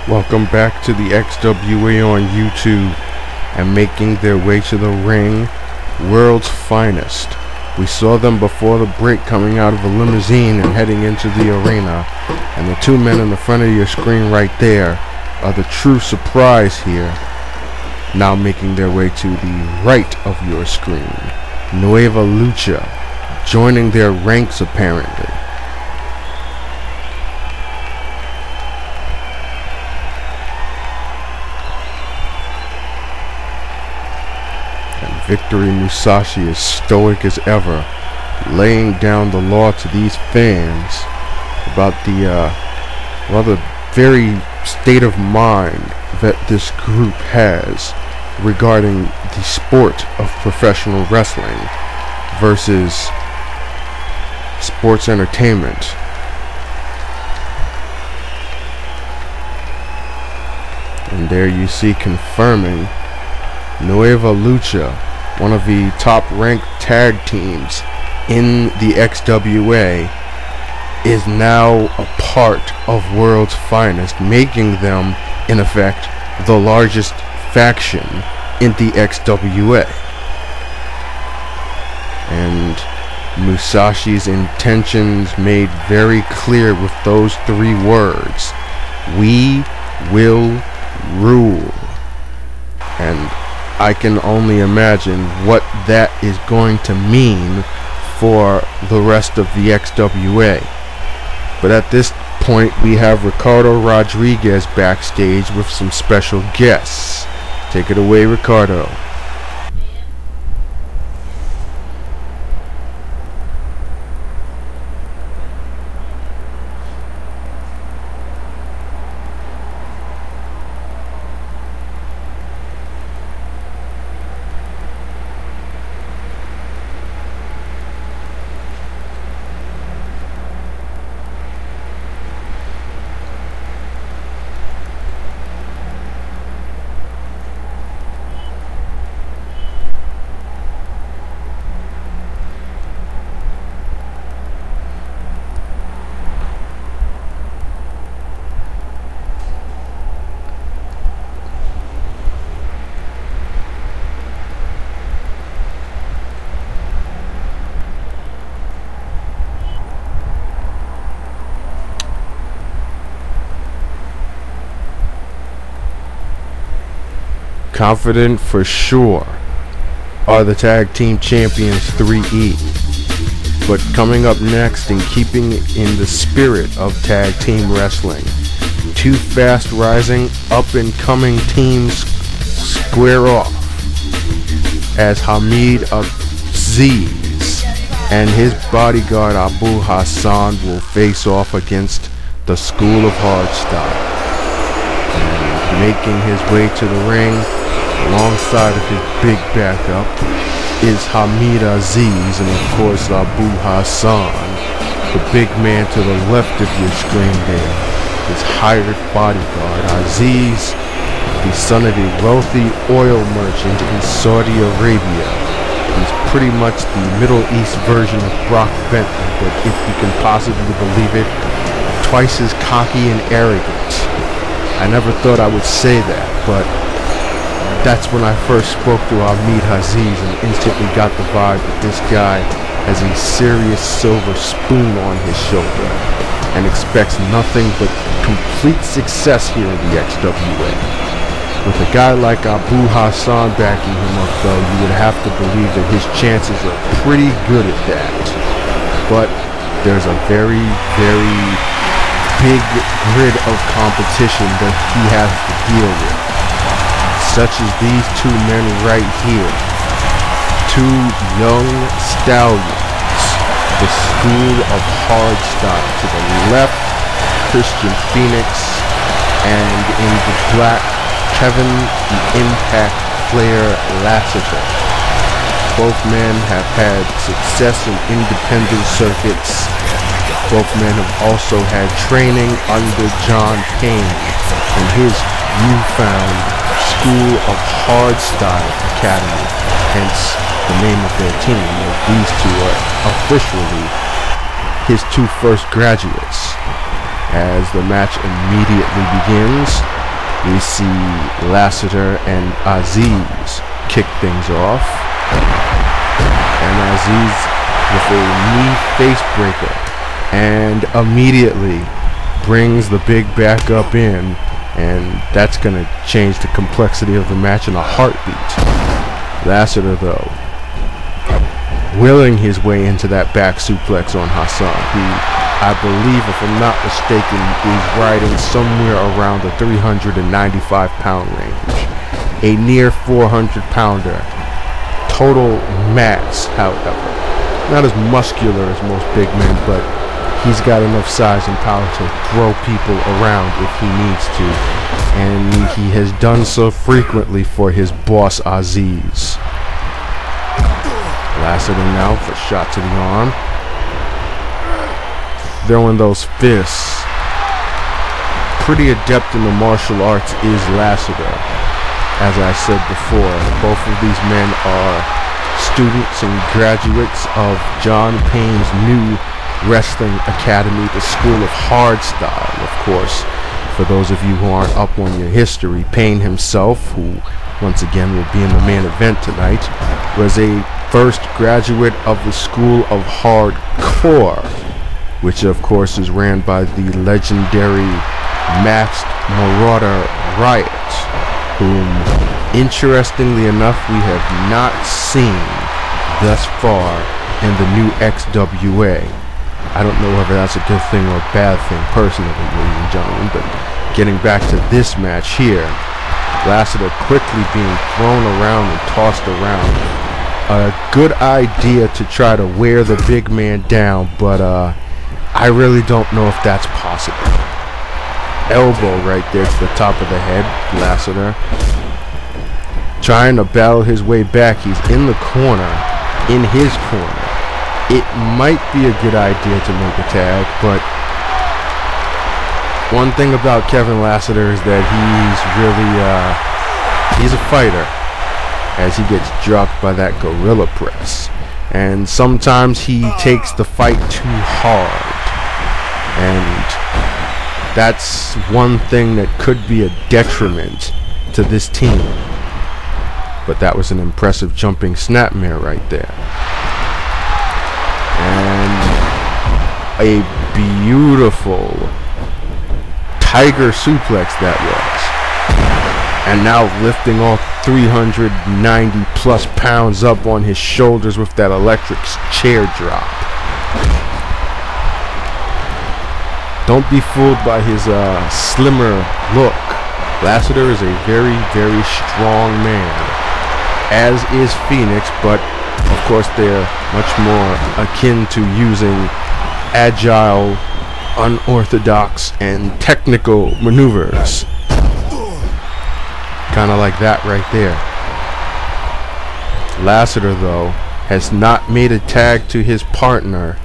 Welcome back to the XWA on YouTube, and making their way to the ring, World's Finest. We saw them before the break coming out of a limousine and heading into the arena, and the two men in the front of your screen right there are the true surprise here, now making their way to the right of your screen. Nueva Lucha, joining their ranks apparently. Victory Musashi is stoic as ever, laying down the law to these fans about the very state of mind that this group has regarding the sport of professional wrestling versus sports entertainment. And there you see, confirming, Nueva Lucha, one of the top-ranked tag teams in the XWA, is now a part of World's Finest, making them, in effect, the largest faction in the XWA. And Musashi's intentions made very clear with those three words: "We will rule." And I can only imagine what that is going to mean for the rest of the XWA. But at this point, we have Ricardo Rodriguez backstage with some special guests. Take it away, Ricardo. Confident for sure are the tag team champions 3E. But coming up next, and keeping in the spirit of tag team wrestling, two fast rising up and coming teams square off as Hamid, Aziz and his bodyguard Abu Hassan will face off against the Skool of Hardstyle. And making his way to the ring alongside of his big backup is Hamid Aziz, and of course Abu Hassan, the big man to the left of your screen there, his hired bodyguard. Aziz, the son of a wealthy oil merchant in Saudi Arabia. He's pretty much the Middle East version of Brock Bentley, but if you can possibly believe it, twice as cocky and arrogant. I never thought I would say that, but that's when I first spoke to Hamid Aziz and instantly got the vibe that this guy has a serious silver spoon on his shoulder and expects nothing but complete success here in the XWA. With a guy like Abu Hassan backing him up, though, you would have to believe that his chances are pretty good at that. But there's a very, very big grid of competition that he has to deal with, such as these two men right here, two young stallions, the Skool of Hardstyle. To the left, Krystian Fenix, and in the black, Kevin the Impact Player Lassiter. Both men have had success in independent circuits. Both men have also had training under John Payne in his newfound Skool of Hardstyle Academy, hence the name of their team. These two are officially his two first graduates. As the match immediately begins, we see Lassiter and Aziz kick things off. And Aziz with a knee face breaker, and immediately brings the big back up in, and that's going to change the complexity of the match in a heartbeat. Lassiter, though, willing his way into that back suplex on Hassan, who I believe, if I'm not mistaken, is riding somewhere around the 395-pound range. A near 400-pounder. Total mass, however. Not as muscular as most big men, but he's got enough size and power to throw people around if he needs to. And he has done so frequently for his boss, Aziz. Lassiter now for shot to the arm. Throwing those fists. Pretty adept in the martial arts is Lassiter. As I said before, both of these men are students and graduates of John Payne's new wrestling academy, the School of Hardstyle, of course. For those of you who aren't up on your history, Payne himself, who once again will be in the main event tonight, was a first graduate of the School of Hardcore, which of course is ran by the legendary Masked Marauder Riot, whom, interestingly enough, we have not seen thus far in the new XWA. I don't know whether that's a good thing or a bad thing, personally, ladies and gentlemen, but getting back to this match here, Lassiter quickly being thrown around and tossed around. A good idea to try to wear the big man down, but I really don't know if that's possible. Elbow right there to the top of the head. Lassiter trying to battle his way back. He's in the corner, in his corner. It might be a good idea to make a tag, but one thing about Kevin Lassiter is that he's really he's a fighter, as he gets dropped by that gorilla press, and sometimes he takes the fight too hard, and that's one thing that could be a detriment to this team. But that was an impressive jumping snapmare right there. And a beautiful tiger suplex that was. And now lifting all 390 plus pounds up on his shoulders with that electric chair drop. Don't be fooled by his slimmer look. Lassiter is a very, very strong man, as is Fenix, but of course they're much more akin to using agile, unorthodox, and technical maneuvers. Kind of like that right there. Lassiter, though, has not made a tag to his partner,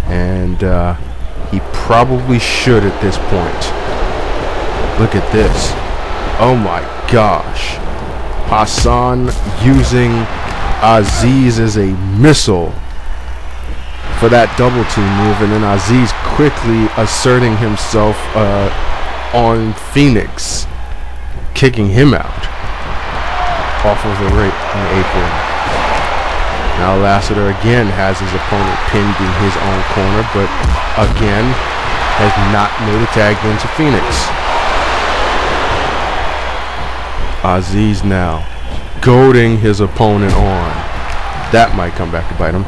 and he probably should at this point. Look at this. Oh my gosh. Hassan using Aziz as a missile for that double team move, and then Aziz quickly asserting himself on Fenix, kicking him out off of the apron. Now Lassiter again has his opponent pinned in his own corner, but again has not made a tag into Fenix. Aziz now goading his opponent on. That might come back to bite him.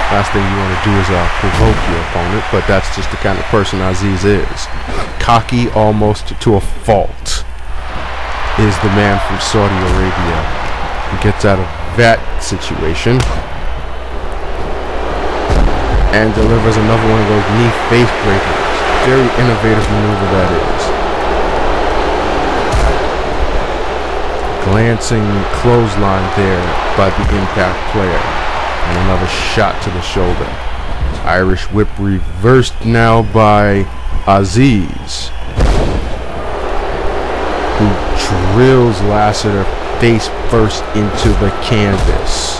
Last thing you want to do is provoke your opponent, but that's just the kind of person Aziz is. Cocky almost to a fault is the man from Saudi Arabia. He gets out of that situation and delivers another one of those knee face breakers. Very innovative maneuver that is. Glancing clothesline there by the Impact player, and another shot to the shoulder. Irish whip reversed now by Aziz, who drills Lassiter face first into the canvas.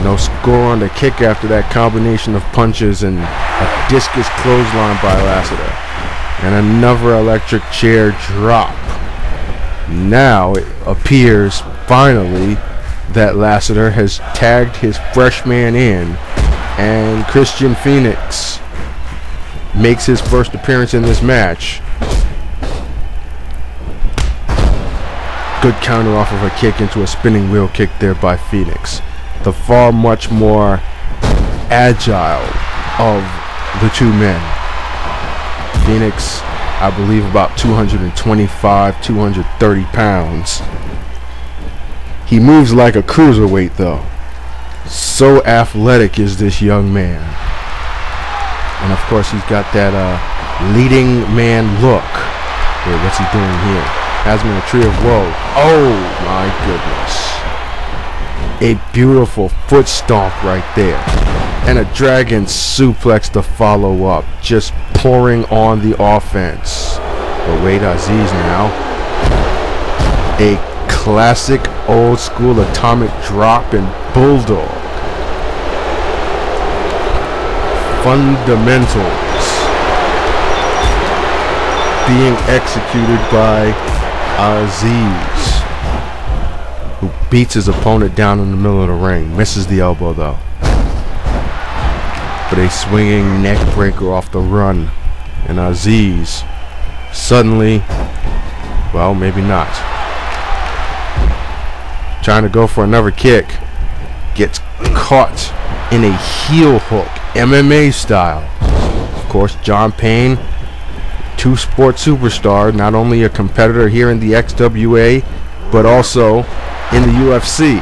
No score on the kick after that combination of punches and a discus clothesline by Lassiter. And another electric chair drop. Now it appears finally that Lassiter has tagged his freshman in, and Krystian Fenix makes his first appearance in this match. Good counter off of a kick into a spinning wheel kick there by Fenix. The far much more agile of the two men. Fenix, I believe, about 225, 230 pounds. He moves like a cruiserweight though. So athletic is this young man. And of course he's got that leading man look. Wait, what's he doing here? Has him in a tree of woe. Oh my goodness. A beautiful foot stomp right there. And a dragon suplex to follow up. Just pouring on the offense. But wait, Aziz now. A classic old school atomic drop and bulldog. Fundamentals being executed by Aziz, who beats his opponent down in the middle of the ring. Misses the elbow though. But a swinging neck breaker off the run. And Aziz suddenly, well, maybe not, trying to go for another kick, gets caught in a heel hook, MMA style. Of course, John Payne, two-sport superstar, not only a competitor here in the XWA, but also in the UFC.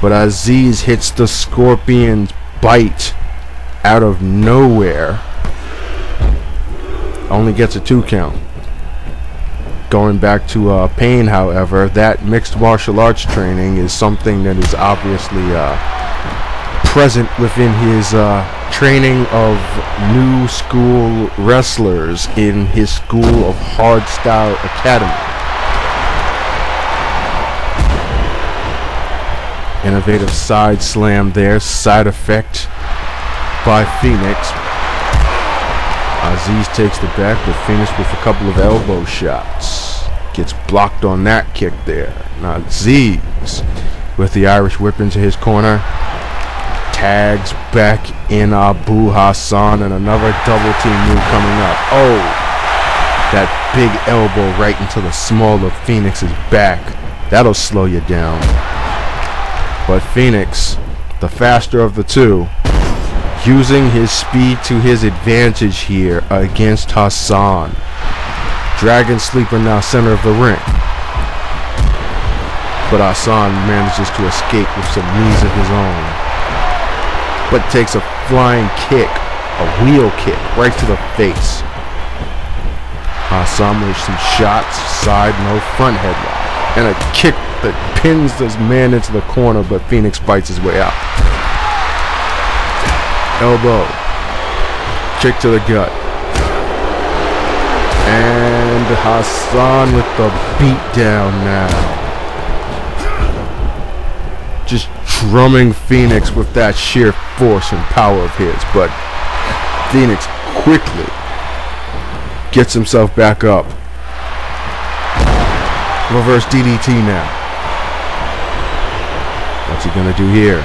But Aziz hits the Scorpion's bite out of nowhere. Only gets a 2 count. Going back to Payne, however, that mixed martial arts training is something that is obviously present within his training of new school wrestlers in his School of Hardstyle Academy. Innovative side slam there, side effect by Fenix. Aziz takes the back, but Fenix with a couple of elbow shots. Gets blocked on that kick there. Now Aziz with the Irish whip into his corner. Tags back in Abu Hassan, and another double team move coming up. Oh, that big elbow right into the small of Fenix's back. That'll slow you down. But Fenix, the faster of the two, using his speed to his advantage here against Hassan. Dragon Sleeper now center of the ring. But Hassan manages to escape with some knees of his own. But takes a flying kick, a wheel kick, right to the face. Hassan with some shots, side no front headlock. And a kick that pins this man into the corner, but Fenix fights his way out. Elbow, kick to the gut, and Hassan with the beat down now, just drumming Fenix with that sheer force and power of his. But Fenix quickly gets himself back up. Reverse DDT now. What's he gonna do here?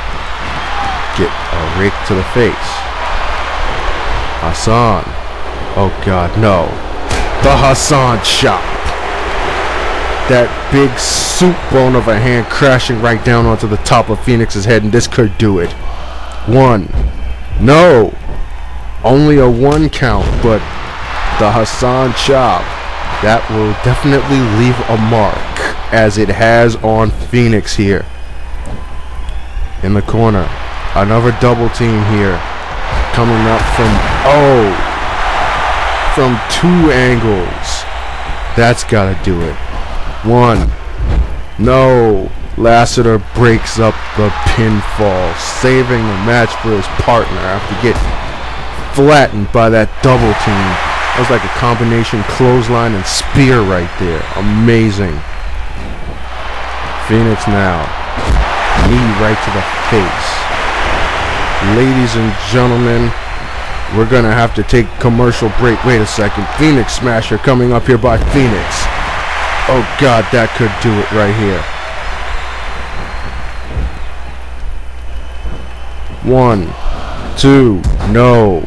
Get a rake to the face. Hassan. Oh God, no. The Hassan chop. That big soup bone of a hand crashing right down onto the top of Fenix's head, and this could do it. 1. No. Only a 1 count, but the Hassan chop, that will definitely leave a mark, as it has on Fenix here. In the corner. Another double team here. Coming up from, from 2 angles. That's gotta do it. 1. No. Lassiter breaks up the pinfall, saving the match for his partner after getting flattened by that double team. That was like a combination clothesline and spear right there. Amazing. Fenix now knee right to the face. Ladies and gentlemen, we're gonna have to take commercial break. Wait a second. Fenix Smasher coming up here by Fenix. Oh God, that could do it right here. 1, 2, no.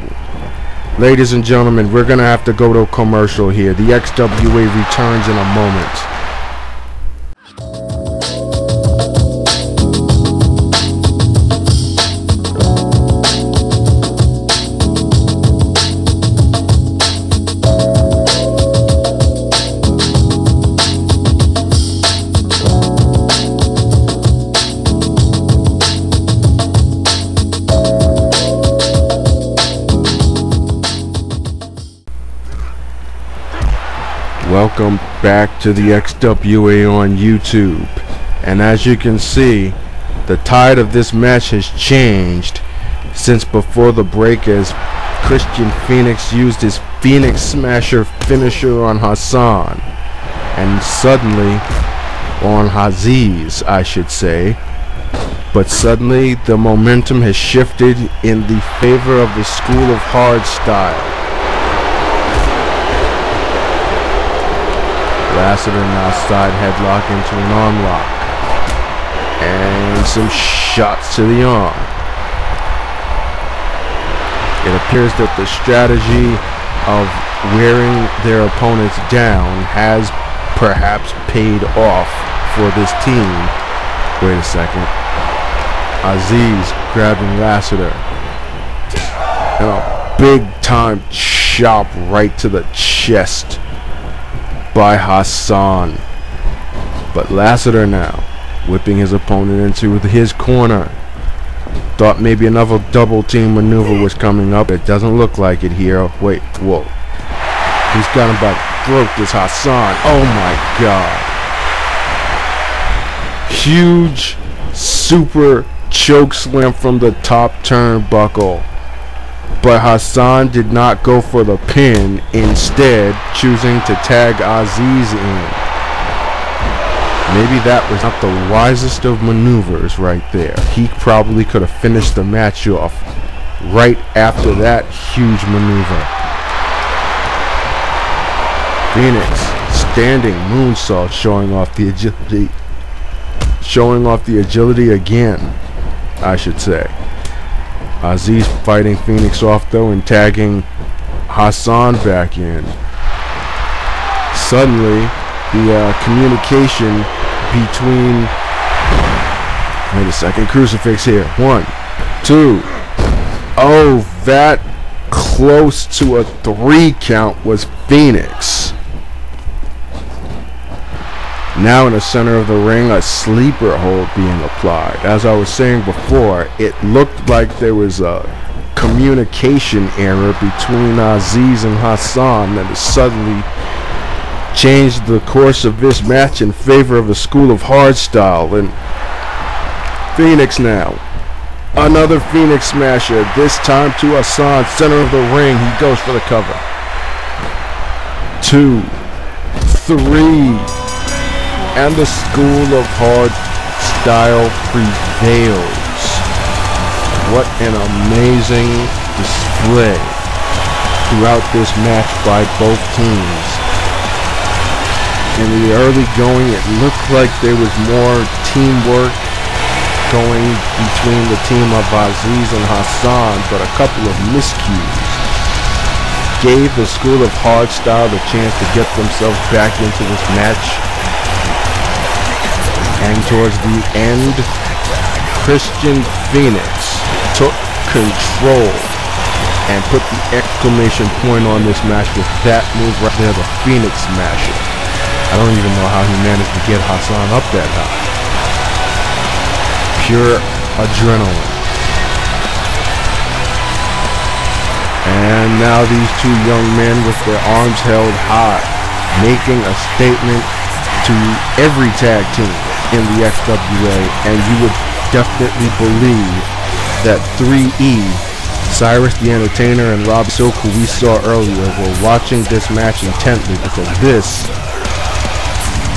Ladies and gentlemen, we're gonna have to go to a commercial here. The XWA returns in a moment. Welcome back to the XWA on YouTube, and as you can see, the tide of this match has changed since before the break, as Krystian Fenix used his Fenix Smasher finisher on Hassan, and suddenly on Aziz, I should say, but suddenly the momentum has shifted in the favor of the Skool of Hardstyle. Lassiter now side headlock into an arm lock. And some shots to the arm. It appears that the strategy of wearing their opponents down has perhaps paid off for this team. Wait a second. Aziz grabbing Lassiter. And a big time chop right to the chest by Hassan. But Lassiter now whipping his opponent into his corner. Thought maybe another double team maneuver was coming up. It doesn't look like it here. Wait, whoa. He's got him by the throat, this Hassan. Oh my God. Huge super choke slam from the top turnbuckle. But Hassan did not go for the pin, instead choosing to tag Aziz in. Maybe that was not the wisest of maneuvers right there. He probably could have finished the match off right after that huge maneuver. Fenix standing moonsault, showing off the agility. Showing off the agility again, I should say. Aziz fighting Fenix off though and tagging Hassan back in. Suddenly, the communication between, wait a second, crucifix here. 1, 2. Oh, that close to a 3 count was Fenix. Now in the center of the ring, a sleeper hold being applied. As I was saying before, it looked like there was a communication error between Aziz and Hassan that has suddenly changed the course of this match in favor of the Skool of Hardstyle. And Fenix now. Another Fenix Smasher, this time to Hassan, center of the ring. He goes for the cover. 2, 3. And the Skool of Hardstyle prevails. What an amazing display throughout this match by both teams. In the early going, it looked like there was more teamwork going between the team of Aziz and Hassan, but a couple of miscues gave the Skool of Hardstyle the chance to get themselves back into this match. And towards the end, Krystian Fenix took control and put the exclamation point on this match with that move right there, the Fenix Smasher. I don't even know how he managed to get Hassan up that high. Pure adrenaline. And now these two young men with their arms held high, making a statement to every tag team in the XWA, and you would definitely believe that 3E, Cyrus the Entertainer and Rob Silk, who we saw earlier, were watching this match intently, because this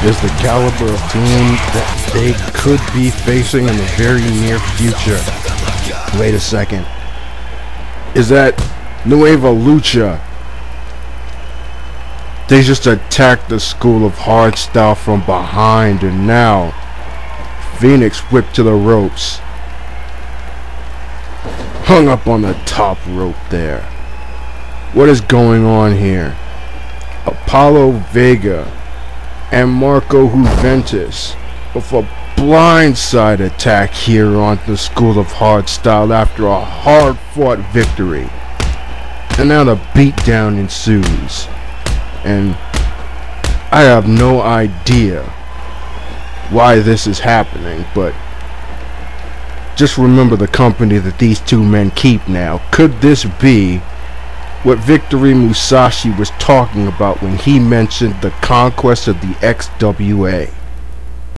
is the caliber of team that they could be facing in the very near future. Wait a second. Is that Nueva Lucha? They just attacked the Skool of Hardstyle from behind, and now Fenix whipped to the ropes. Hung up on the top rope there. What is going on here? Apollo Vega and Marco Juventus with a blindside attack here on the Skool of Hardstyle after a hard-fought victory. And now the beatdown ensues. And I have no idea why this is happening, but just remember the company that these two men keep now. Could this be what Victory Musashi was talking about when he mentioned the conquest of the XWA?